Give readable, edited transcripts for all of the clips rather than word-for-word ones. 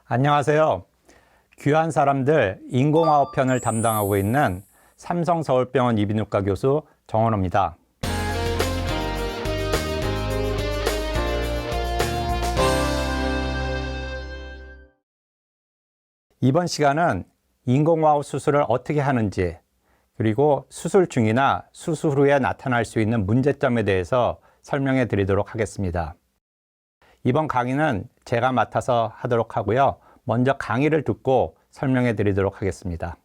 안녕하세요. 귀한 사람들 인공화호 편을 담당하고 있는 삼성서울병원 이비인후과 교수 정원호입니다. 이번 시간은 인공화호 수술을 어떻게 하는지, 그리고 수술 중이나 수술 후에 나타날 수 있는 문제점에 대해서 설명해 드리도록 하겠습니다. 이번 강의는 제가 맡아서 하도록 하고요. 먼저 강의를 듣고 설명해 드리도록 하겠습니다.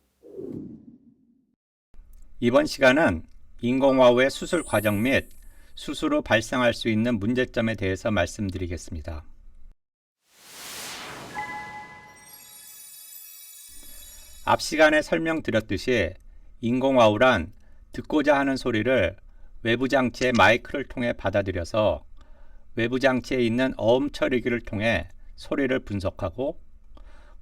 이번 시간은 인공화호의 수술 과정 및 수술 후 발생할 수 있는 문제점에 대해서 말씀드리겠습니다. 앞 시간에 설명드렸듯이 인공화호란 듣고자 하는 소리를 외부 장치의 마이크를 통해 받아들여서 외부 장치에 있는 어음 처리기를 통해 소리를 분석하고,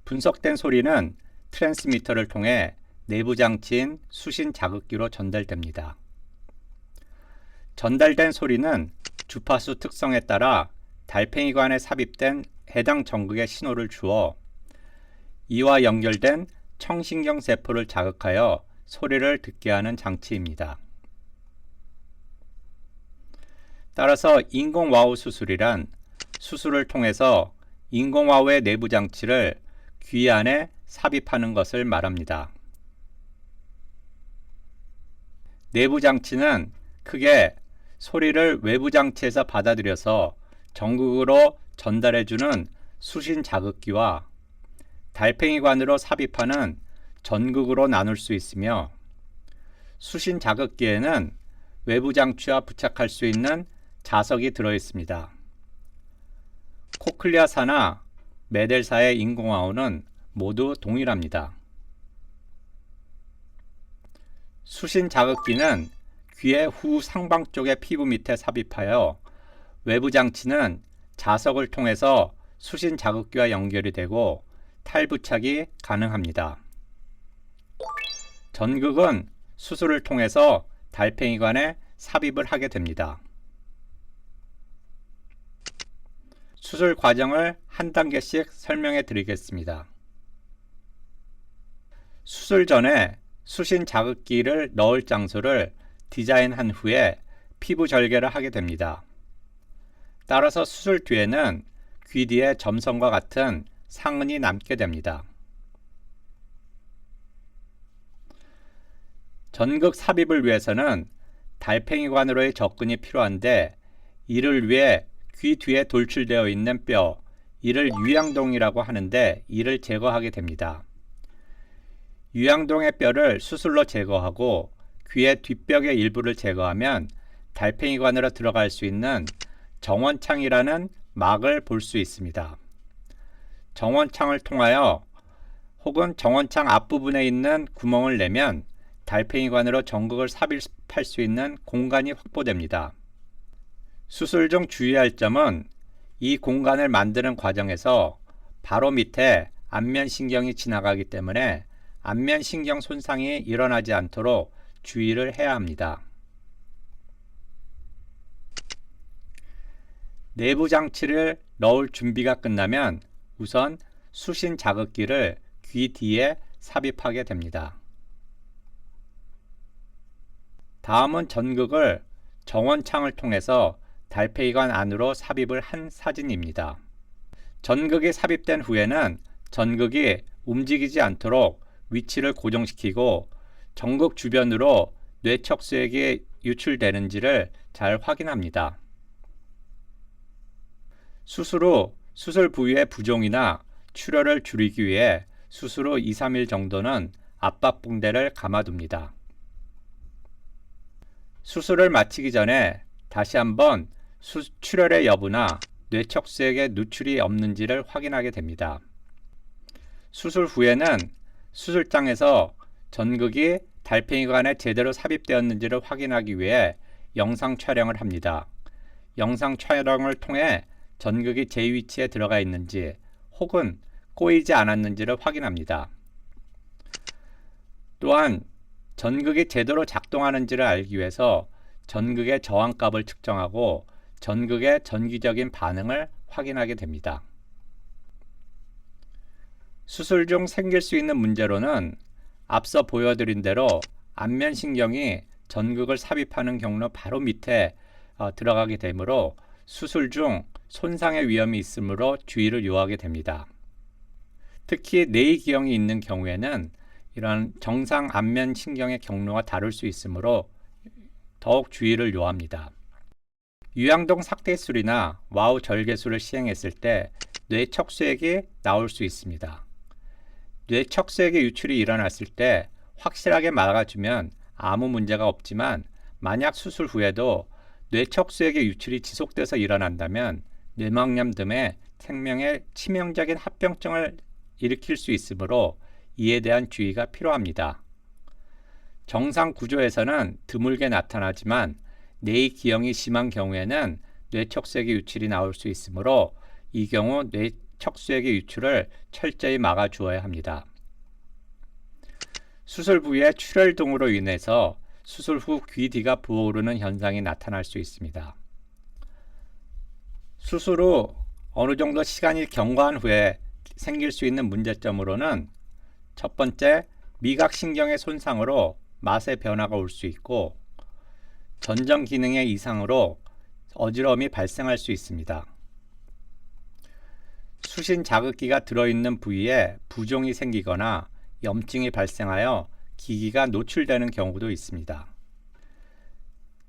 분석된 소리는 트랜스미터를 통해 내부 장치인 수신 자극기로 전달됩니다. 전달된 소리는 주파수 특성에 따라 달팽이관에 삽입된 해당 전극에 신호를 주어 이와 연결된 청신경 세포를 자극하여 소리를 듣게 하는 장치입니다. 따라서 인공화호 수술이란 수술을 통해서 인공화호의 내부 장치를 귀 안에 삽입하는 것을 말합니다. 내부 장치는 크게 소리를 외부 장치에서 받아들여서 전극으로 전달해주는 수신 자극기와 달팽이관으로 삽입하는 전극으로 나눌 수 있으며, 수신 자극기에는 외부 장치와 부착할 수 있는 자석이 들어 있습니다. 코클리아사나 메델사의 인공화호는 모두 동일합니다. 수신 자극기는 귀의 후 상방 쪽의 피부 밑에 삽입하여 외부 장치는 자석을 통해서 수신 자극기와 연결이 되고 탈부착이 가능합니다. 전극은 수술을 통해서 달팽이관에 삽입을 하게 됩니다. 수술 과정을 한 단계씩 설명해 드리겠습니다. 수술 전에 수신 자극기를 넣을 장소를 디자인한 후에 피부 절개를 하게 됩니다. 따라서 수술 뒤에는 귀 뒤에 점선과 같은 상흔이 남게 됩니다. 전극 삽입을 위해서는 달팽이관으로의 접근이 필요한데, 이를 위해 귀 뒤에 돌출되어 있는 뼈, 이를 유양동이라고 하는데, 이를 제거하게 됩니다. 유양동의 뼈를 수술로 제거하고 귀의 뒷벽의 일부를 제거하면 달팽이관으로 들어갈 수 있는 정원창이라는 막을 볼 수 있습니다. 정원창을 통하여 혹은 정원창 앞부분에 있는 구멍을 내면 달팽이관으로 전극을 삽입할 수 있는 공간이 확보됩니다. 수술 중 주의할 점은 이 공간을 만드는 과정에서 바로 밑에 안면신경이 지나가기 때문에 안면신경 손상이 일어나지 않도록 주의를 해야 합니다. 내부 장치를 넣을 준비가 끝나면 우선 수신 자극기를 귀 뒤에 삽입하게 됩니다. 다음은 전극을 정원창을 통해서 달팽이관 안으로 삽입을 한 사진입니다. 전극이 삽입된 후에는 전극이 움직이지 않도록 위치를 고정시키고 전극 주변으로 뇌척수액이 유출되는지를 잘 확인합니다. 수술 후 수술 부위의 부종이나 출혈을 줄이기 위해 수술 후 2-3일 정도는 압박붕대를 감아둡니다. 수술을 마치기 전에 다시 한번 출혈의 여부나 뇌척수액의 누출이 없는지를 확인하게 됩니다. 수술 후에는 수술장에서 전극이 달팽이관에 제대로 삽입되었는지를 확인하기 위해 영상 촬영을 합니다. 영상 촬영을 통해 전극이 제 위치에 들어가 있는지 혹은 꼬이지 않았는지를 확인합니다. 또한 전극이 제대로 작동하는지를 알기 위해서 전극의 저항값을 측정하고 전극의 전기적인 반응을 확인하게 됩니다. 수술 중 생길 수 있는 문제로는 앞서 보여드린 대로 안면신경이 전극을 삽입하는 경로 바로 밑에 들어가게 되므로 수술 중 손상의 위험이 있으므로 주의를 요하게 됩니다. 특히 뇌기형이 있는 경우에는 이런 정상 안면신경의 경로가 다를 수 있으므로 더욱 주의를 요합니다. 유양동 삭대술이나 와우 절개술을 시행했을 때 뇌척수액이 나올 수 있습니다. 뇌척수액의 유출이 일어났을 때 확실하게 막아주면 아무 문제가 없지만 만약 수술 후에도 뇌척수액의 유출이 지속돼서 일어난다면 뇌막염 등의 생명에 치명적인 합병증을 일으킬 수 있으므로 이에 대한 주의가 필요합니다. 정상 구조에서는 드물게 나타나지만 뇌기형이 심한 경우에는 뇌척수액의 유출이 나올 수 있으므로 이 경우 뇌척수액의 유출을 철저히 막아주어야 합니다. 수술 부위의 출혈 등으로 인해서 수술 후 귀 뒤가 부어오르는 현상이 나타날 수 있습니다. 수술 후 어느 정도 시간이 경과한 후에 생길 수 있는 문제점으로는 첫 번째, 미각신경의 손상으로 맛의 변화가 올 수 있고 전정 기능의 이상으로 어지러움이 발생할 수 있습니다. 수신 자극기가 들어있는 부위에 부종이 생기거나 염증이 발생하여 기기가 노출되는 경우도 있습니다.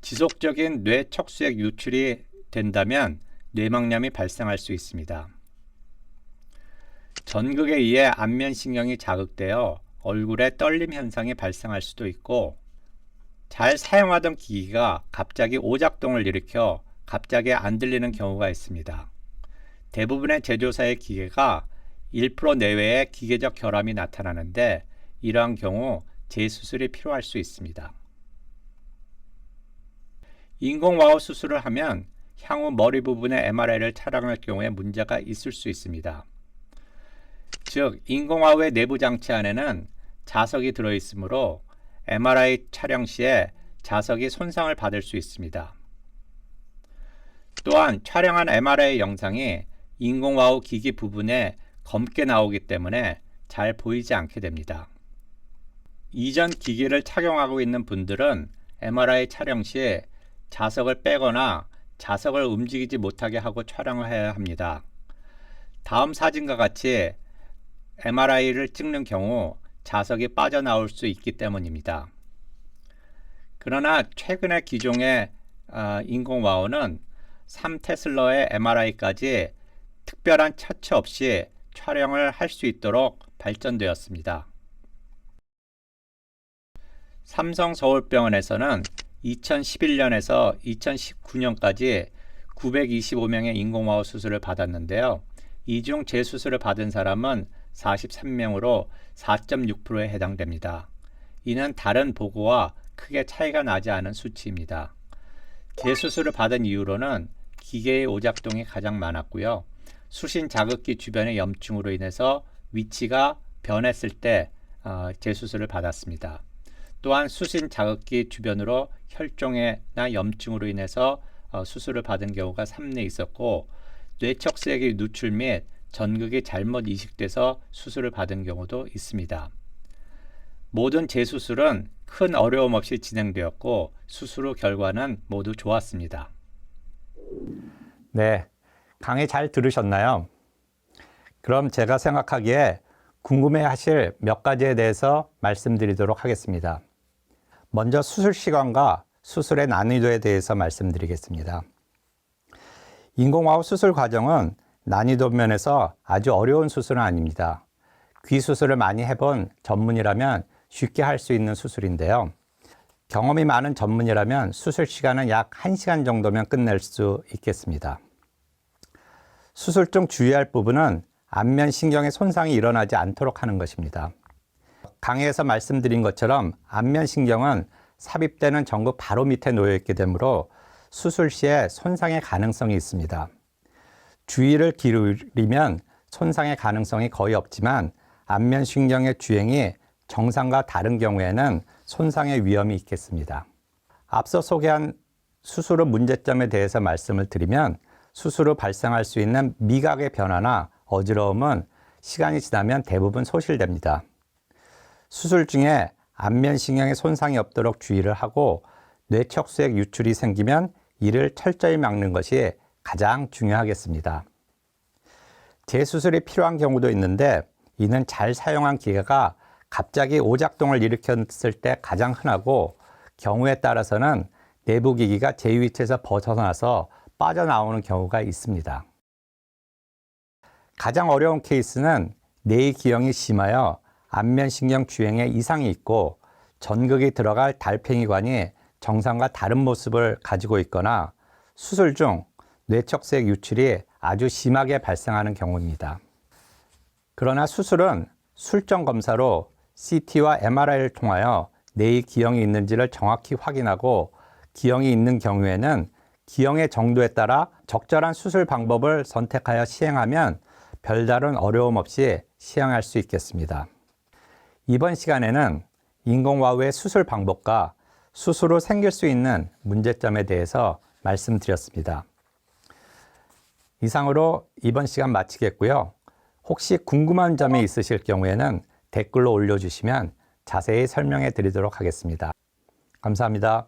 지속적인 뇌척수액 유출이 된다면 뇌막염이 발생할 수 있습니다. 전극에 의해 안면신경이 자극되어 얼굴에 떨림 현상이 발생할 수도 있고 잘 사용하던 기기가 갑자기 오작동을 일으켜 갑자기 안 들리는 경우가 있습니다. 대부분의 제조사의 기계가 1% 내외의 기계적 결함이 나타나는데 이러한 경우 재수술이 필요할 수 있습니다. 인공와우 수술을 하면 향후 머리 부분의 MRI를 촬영할 경우에 문제가 있을 수 있습니다. 즉, 인공와우의 내부 장치 안에는 자석이 들어있으므로 MRI 촬영 시에 자석이 손상을 받을 수 있습니다. 또한 촬영한 MRI 영상이 인공와우 기기 부분에 검게 나오기 때문에 잘 보이지 않게 됩니다. 이전 기기를 착용하고 있는 분들은 MRI 촬영 시 자석을 빼거나 자석을 움직이지 못하게 하고 촬영을 해야 합니다. 다음 사진과 같이 MRI를 찍는 경우 자석이 빠져나올 수 있기 때문입니다. 그러나 최근의 기종의 인공와우는 3테슬러의 MRI까지 특별한 처치 없이 촬영을 할 수 있도록 발전되었습니다. 삼성 서울병원에서는 2011년에서 2019년까지 925명의 인공와우 수술을 받았는데요. 이 중 재수술을 받은 사람은 43명으로 4.6%에 해당됩니다. 이는 다른 보고와 크게 차이가 나지 않은 수치입니다. 재수술을 받은 이유로는 기계의 오작동이 가장 많았고요. 수신 자극기 주변의 염증으로 인해서 위치가 변했을 때 재수술을 받았습니다. 또한 수신 자극기 주변으로 혈종이나 염증으로 인해서 수술을 받은 경우가 3례 있었고 뇌척수액의 누출 및 전극이 잘못 이식돼서 수술을 받은 경우도 있습니다. 모든 재수술은 큰 어려움 없이 진행되었고 수술 후 결과는 모두 좋았습니다. 네, 강의 잘 들으셨나요? 그럼 제가 생각하기에 궁금해하실 몇 가지에 대해서 말씀드리도록 하겠습니다. 먼저 수술 시간과 수술의 난이도에 대해서 말씀드리겠습니다. 인공와우 수술 과정은 난이도 면에서 아주 어려운 수술은 아닙니다. 귀 수술을 많이 해본 전문이라면 쉽게 할 수 있는 수술인데요. 경험이 많은 전문이라면 수술 시간은 약 1시간 정도면 끝낼 수 있겠습니다. 수술 중 주의할 부분은 안면신경의 손상이 일어나지 않도록 하는 것입니다. 강의에서 말씀드린 것처럼 안면신경은 삽입되는 전극 바로 밑에 놓여 있게 되므로 수술 시에 손상의 가능성이 있습니다. 주의를 기울이면 손상의 가능성이 거의 없지만 안면신경의 주행이 정상과 다른 경우에는 손상의 위험이 있겠습니다. 앞서 소개한 수술 후 문제점에 대해서 말씀을 드리면 수술 후 발생할 수 있는 미각의 변화나 어지러움은 시간이 지나면 대부분 소실됩니다. 수술 중에 안면신경에 손상이 없도록 주의를 하고 뇌척수액 유출이 생기면 이를 철저히 막는 것이 가장 중요하겠습니다. 재수술이 필요한 경우도 있는데 이는 잘 사용한 기계가 갑자기 오작동을 일으켰을 때 가장 흔하고 경우에 따라서는 내부 기기가 제휴 위치에서 벗어나서 빠져나오는 경우가 있습니다. 가장 어려운 케이스는 뇌의 기형이 심하여 안면신경 주행에 이상이 있고 전극이 들어갈 달팽이관이 정상과 다른 모습을 가지고 있거나 수술 중 뇌척수액 유출이 아주 심하게 발생하는 경우입니다. 그러나 수술은 술정 검사로 CT와 MRI를 통하여 뇌의 기형이 있는지를 정확히 확인하고 기형이 있는 경우에는 기형의 정도에 따라 적절한 수술 방법을 선택하여 시행하면 별다른 어려움 없이 시행할 수 있겠습니다. 이번 시간에는 인공와우의 수술 방법과 수술 후 생길 수 있는 문제점에 대해서 말씀드렸습니다. 이상으로 이번 시간 마치겠고요. 혹시 궁금한 점이 있으실 경우에는 댓글로 올려주시면 자세히 설명해 드리도록 하겠습니다. 감사합니다.